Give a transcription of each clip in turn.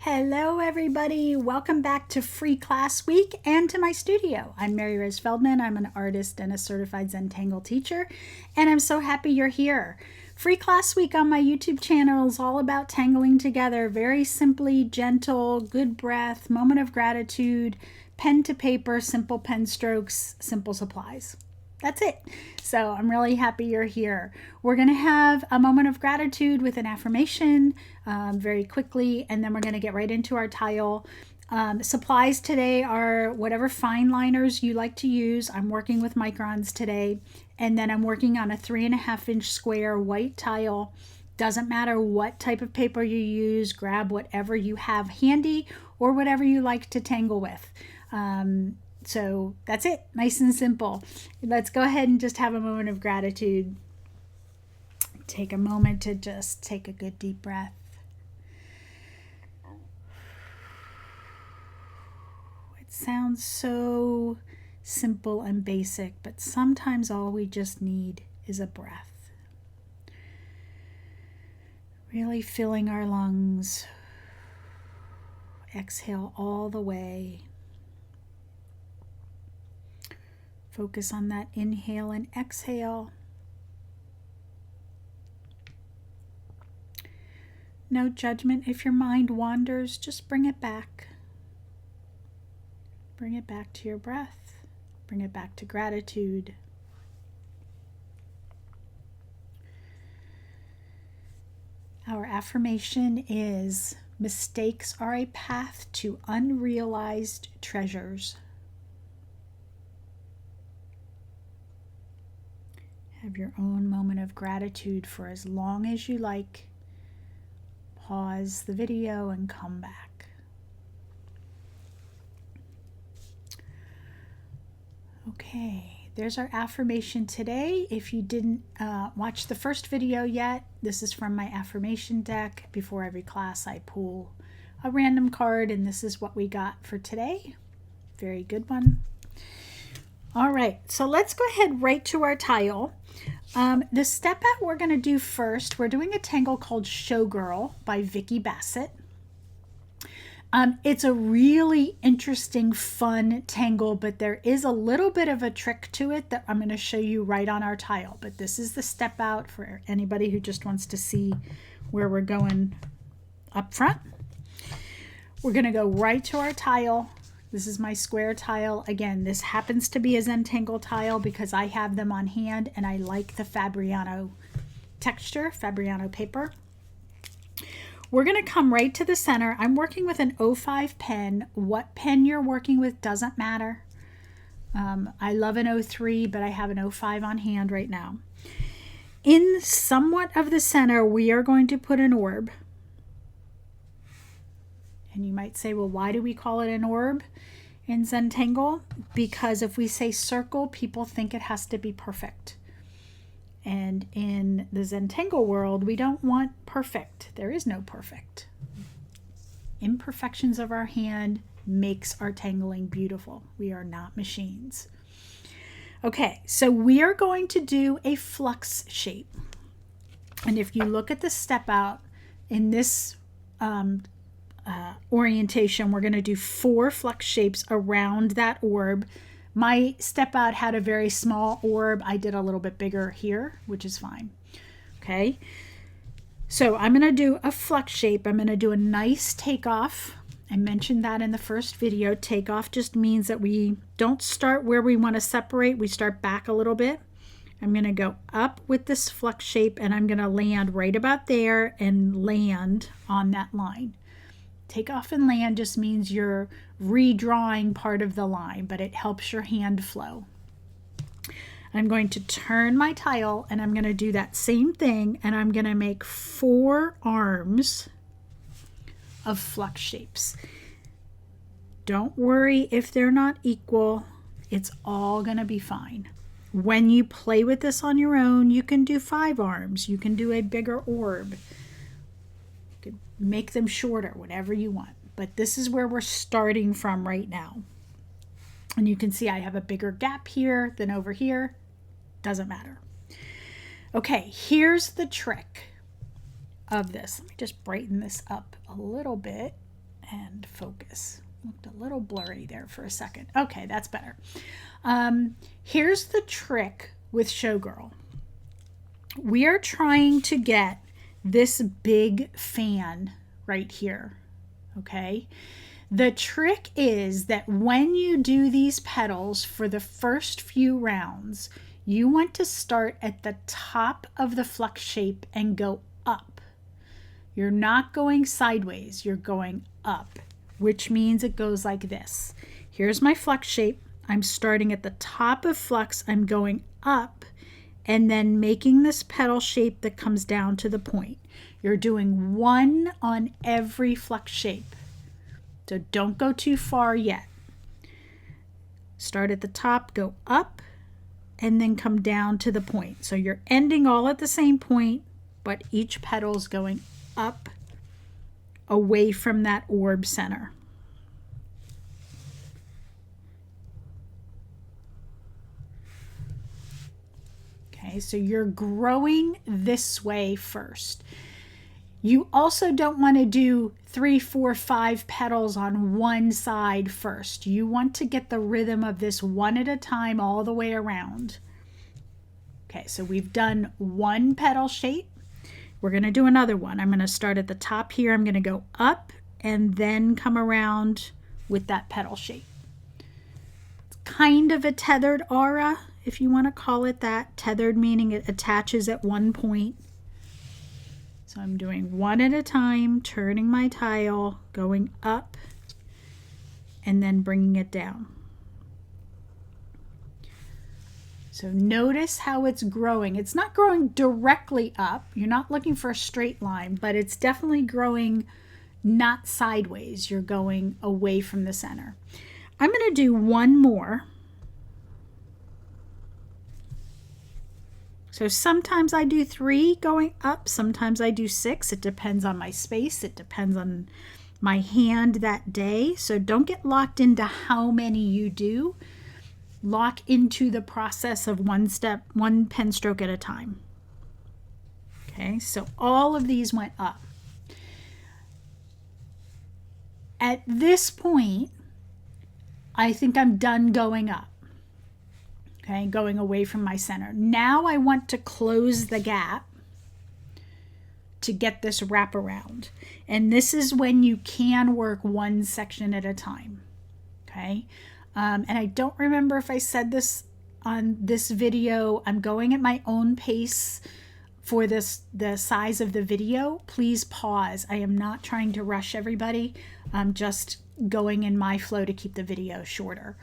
Hello everybody, welcome back to Free Class Week and to my studio. I'm Mary Rose Feldman, I'm an artist and a Certified Zentangle Teacher, and I'm so happy you're here. Free Class Week on my YouTube channel is all about tangling together, very simply, gentle, good breath, moment of gratitude, pen to paper, simple pen strokes, simple supplies. That's it. So I'm really happy you're here. We're going to have a moment of gratitude with an affirmation very quickly, and then we're going to get right into our tile. Supplies today are whatever fine liners you like to use. I'm working with microns today, and then I'm working on a 3.5-inch square white tile. Doesn't matter what type of paper you use, grab whatever you have handy or whatever you like to tangle with. So that's it, nice and simple. Let's go ahead and just have a moment of gratitude. Take a moment to just take a good deep breath. It sounds so simple and basic, but sometimes all we just need is a breath. Really filling our lungs. Exhale all the way. Focus on that inhale and exhale. No judgment if your mind wanders, just bring it back. Bring it back to your breath. Bring it back to gratitude. Our affirmation is, mistakes are a path to unrealized treasures. Have your own moment of gratitude for as long as you like. Pause the video and come back. Okay, there's our affirmation today. If you didn't watch the first video yet, this is from my affirmation deck. Before every class, I pull a random card, and this is what we got for today. Very good one. All right, so let's go ahead right to our tile. The step out we're going to do first, we're doing a tangle called Showgirl by Vicki Bassett. It's a really interesting, fun tangle, but there is a little bit of a trick to it that I'm going to show you right on our tile. But this is the step out for anybody who just wants to see where we're going up front. We're going to go right to our tile. This is my square tile. Again, this happens to be a Zentangle tile because I have them on hand and I like the Fabriano texture, Fabriano paper. We're going to come right to the center. I'm working with an 05 pen. What pen you're working with doesn't matter. I love an 03, but I have an 05 on hand right now. In somewhat of the center, we are going to put an orb. And you might say, well, why do we call it an orb in Zentangle? Because if we say circle, people think it has to be perfect. And in the Zentangle world, we don't want perfect. There is no perfect. Imperfections of our hand makes our tangling beautiful. We are not machines. Okay, so we are going to do a flux shape. And if you look at the step out in this orientation, we're going to do 4 flux shapes around that orb. My step out had a very small orb. I did a little bit bigger here, which is fine. Okay, so I'm going to do a flux shape. I'm going to do a nice takeoff. I mentioned that in the first video. Takeoff just means that we don't start where we want to separate. We start back a little bit. I'm going to go up with this flux shape, and I'm going to land right about there and land on that line. Take off and land just means you're redrawing part of the line, but it helps your hand flow. I'm going to turn my tile and I'm going to do that same thing, and I'm going to make 4 arms of flux shapes. Don't worry if they're not equal. It's all going to be fine. When you play with this on your own, you can do 5 arms. You can do a bigger orb. Make them shorter, whatever you want. But this is where we're starting from right now. And you can see I have a bigger gap here than over here. Doesn't matter. Okay, here's the trick of this. Let me just brighten this up a little bit. and focus. Looked a little blurry there for a second. Okay, that's better. Here's the trick with Showgirl. We are trying to get this big fan right here, okay? The trick is that when you do these petals for the first few rounds, you want to start at the top of the flux shape and go up. You're not going sideways, you're going up, which means it goes like this. Here's my flux shape. I'm starting at the top of flux, I'm going up, and then making this petal shape that comes down to the point. You're doing one on every flux shape. So don't go too far yet. Start at the top, go up, and then come down to the point. So you're ending all at the same point, but each petal's going up away from that orb center. Okay, so you're growing this way first. You also don't want to do 3, 4, 5 petals on one side first. You want to get the rhythm of this one at a time all the way around. Okay, so we've done one petal shape. We're going to do another one. I'm going to start at the top here. I'm going to go up and then come around with that petal shape. It's kind of a tethered aura, if you want to call it that. Tethered meaning it attaches at one point. So I'm doing one at a time, turning my tile, going up, and then bringing it down. So notice how it's growing. It's not growing directly up. You're not looking for a straight line, but it's definitely growing not sideways. You're going away from the center. I'm going to do one more. So sometimes I do 3 going up, sometimes I do 6. It depends on my space. It depends on my hand that day. So don't get locked into how many you do. Lock into the process of one step, one pen stroke at a time. Okay, so all of these went up. At this point, I think I'm done going up. Okay, going away from my center. Now I want to close the gap to get this wraparound. And this is when you can work one section at a time. Okay, and I don't remember if I said this on this video. I'm going at my own pace for the size of the video. Please pause. I am not trying to rush everybody. I'm just going in my flow to keep the video shorter.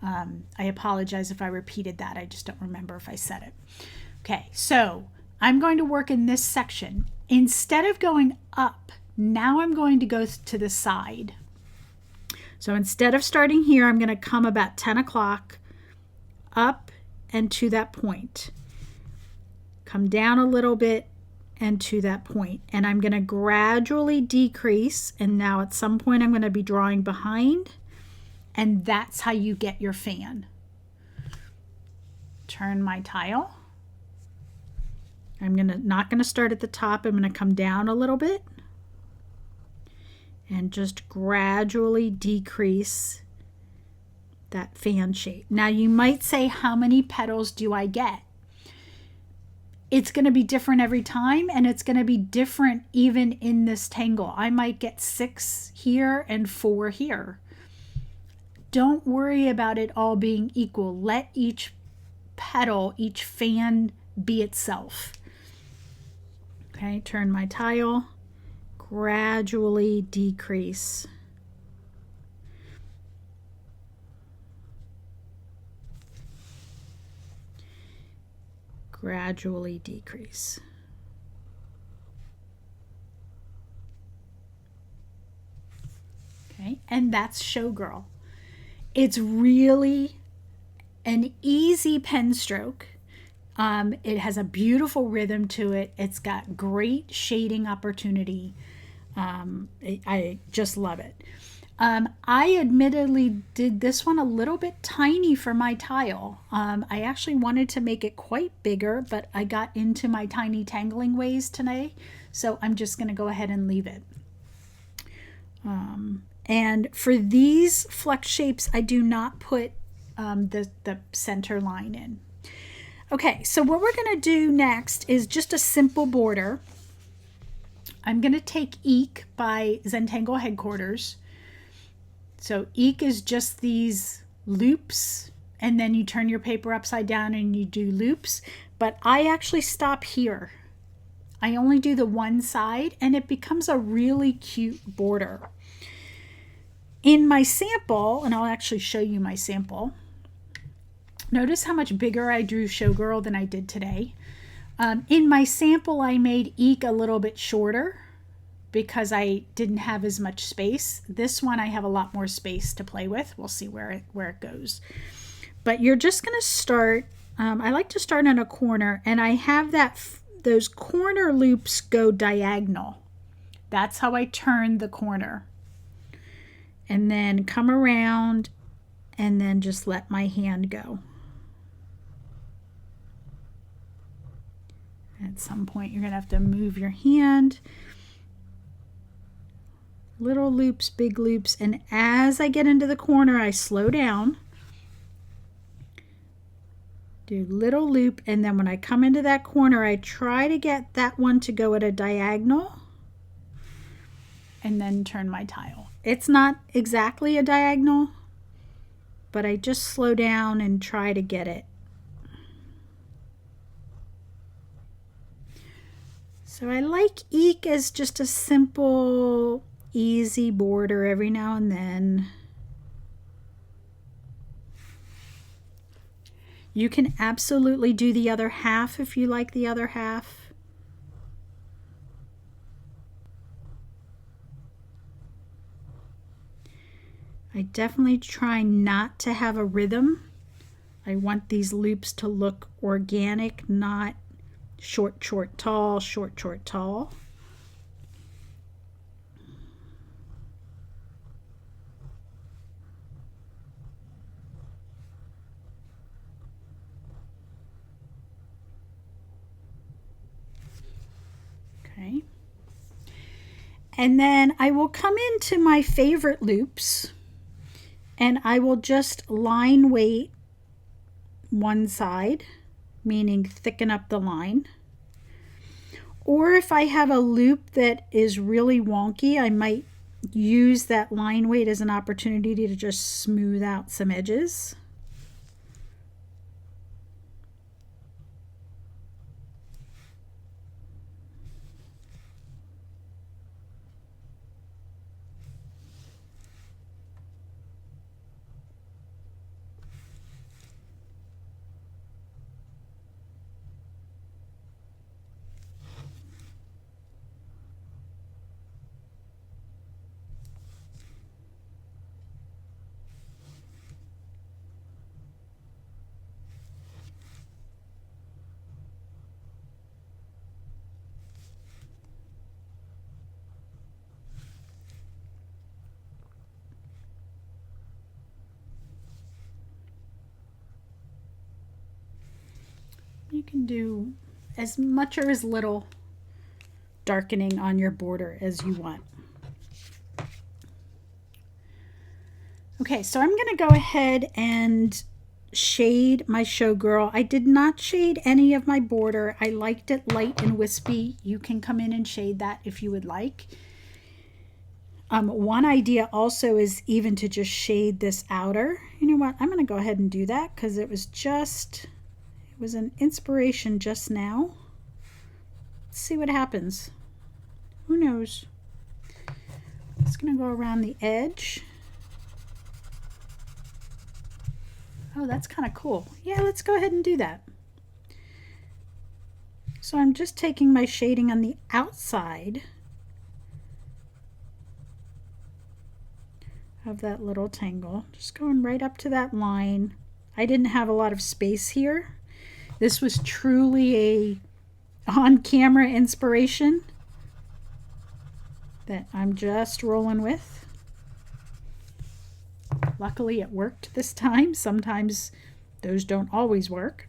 I apologize if I repeated that. I just don't remember if I said it. Okay, so I'm going to work in this section. Instead of going up, now I'm going to go to the side. So instead of starting here, I'm going to come about 10 o'clock up and to that point. Come down a little bit and to that point. And I'm going to gradually decrease. And now at some point, I'm going to be drawing behind. And that's how you get your fan. Turn my tile. I'm not going to start at the top. I'm going to come down a little bit and just gradually decrease that fan shape. Now you might say, how many petals do I get? It's going to be different every time, and it's going to be different even in this tangle. I might get 6 here and 4 here. Don't worry about it all being equal. Let each petal, each fan be itself. Okay, turn my tile, gradually decrease. Gradually decrease. Okay, and that's Showgirl. It's really an easy pen stroke. It has a beautiful rhythm to it. It's got great shading opportunity. I just love it. I admittedly did this one a little bit tiny for my tile. I actually wanted to make it quite bigger, but I got into my tiny tangling ways today, so I'm just going to go ahead and leave it. And for these flex shapes, I do not put the center line in. Okay, so what we're going to do next is just a simple border. I'm going to take Eek by Zentangle Headquarters. So Eek is just these loops, and then you turn your paper upside down and you do loops. But I actually stop here. I only do the one side, and it becomes a really cute border. In my sample, and I'll actually show you my sample, notice how much bigger I drew Showgirl than I did today. In my sample, I made Eek a little bit shorter because I didn't have as much space. This one, I have a lot more space to play with. We'll see where it goes. But you're just going to start, I like to start in a corner, and I have those corner loops go diagonal. That's how I turn the corner. And then come around and then just let my hand go. At some point, you're going to have to move your hand. Little loops, big loops. And as I get into the corner, I slow down. Do little loop. And then when I come into that corner, I try to get that one to go at a diagonal. And then turn my tile. It's not exactly a diagonal, but I just slow down and try to get it. So I like Eek as just a simple, easy border every now and then. You can absolutely do the other half if you like the other half. I definitely try not to have a rhythm. I want these loops to look organic, not short, short, tall, short, short, tall. Okay. And then I will come into my favorite loops, and I will just line weight one side, meaning thicken up the line. Or if I have a loop that is really wonky, I might use that line weight as an opportunity to just smooth out some edges. You can do as much or as little darkening on your border as you want. Okay, so I'm going to go ahead and shade my Showgirl. I did not shade any of my border. I liked it light and wispy. You can come in and shade that if you would like. One idea also is even to just shade this outer. You know what? I'm going to go ahead and do that because it was an inspiration just now. Let's see what happens. Who knows? It's going to go around the edge. Oh, that's kind of cool. Yeah, let's go ahead and do that. So I'm just taking my shading on the outside of that little tangle. Just going right up to that line. I didn't have a lot of space here. This was truly a on-camera inspiration that I'm just rolling with. Luckily it worked this time. Sometimes those don't always work.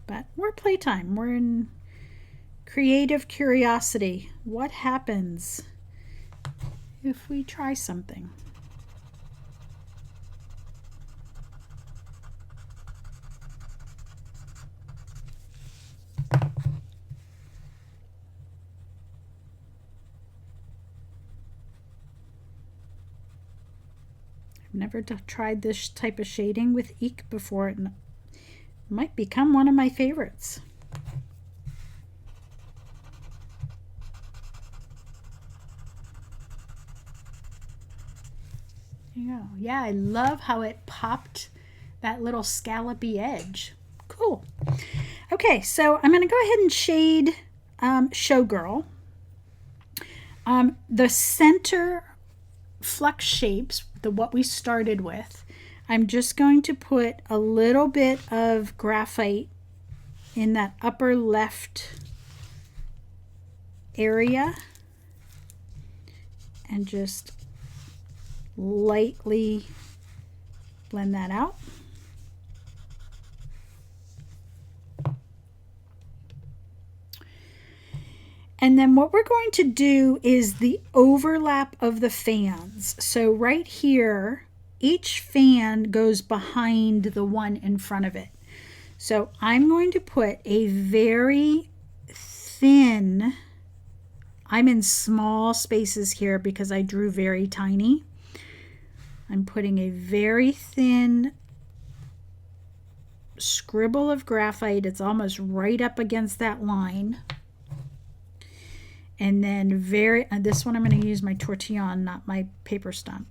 But we're playtime. We're in Creative curiosity. What happens if we try something? I've never tried this type of shading with ink before. It might become one of my favorites. There you go. Yeah, I love how it popped that little scallopy edge. Cool. Okay, so I'm going to go ahead and shade Showgirl. The center flux shapes, what we started with, I'm just going to put a little bit of graphite in that upper left area and just lightly blend that out. And then what we're going to do is the overlap of the fans. So right here, each fan goes behind the one in front of it. So I'm going to put a very thin, I'm in small spaces here because I drew very tiny. I'm putting a very thin scribble of graphite. It's almost right up against that line. And then this one I'm going to use my tortillon, not my paper stump.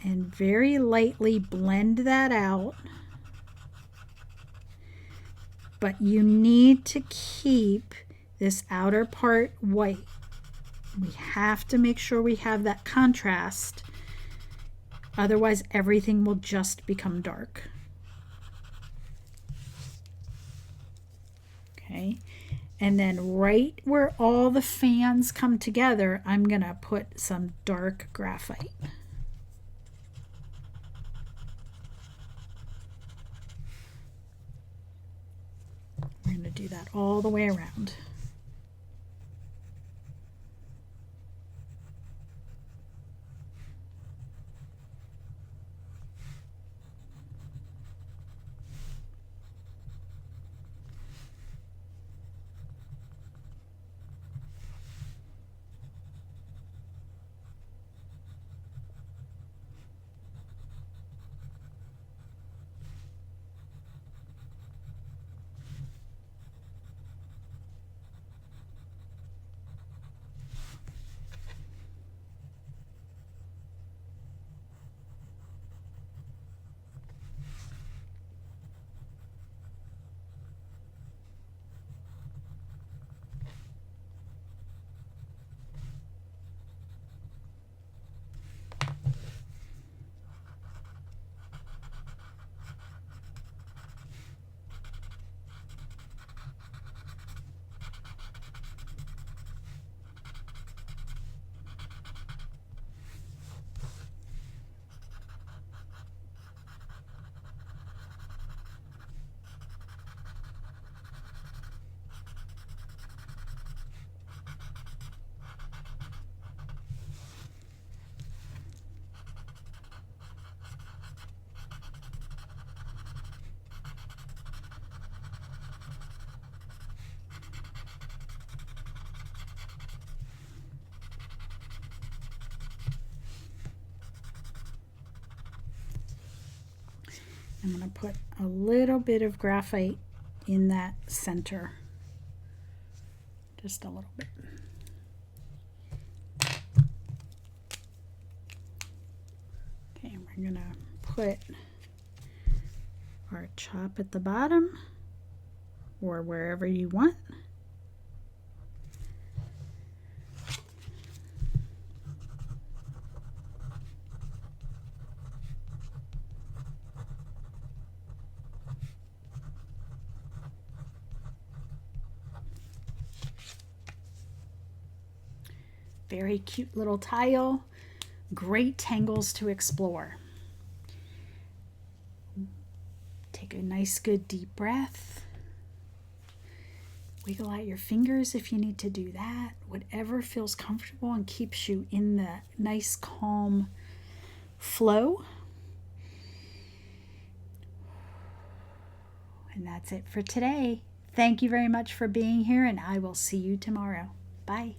And very lightly blend that out. But you need to keep this outer part white. We have to make sure we have that contrast. Otherwise, everything will just become dark. Okay. And then right where all the fans come together, I'm going to put some dark graphite. We're going to do that all the way around. I'm going to put a little bit of graphite in that center. Just a little bit. Okay, we're going to put our chop at the bottom or wherever you want. Very cute little tile. Great tangles to explore. Take a nice good deep breath. Wiggle out your fingers if you need to do that. Whatever feels comfortable and keeps you in the nice, calm flow. And that's it for today. Thank you very much for being here, and I will see you tomorrow. Bye.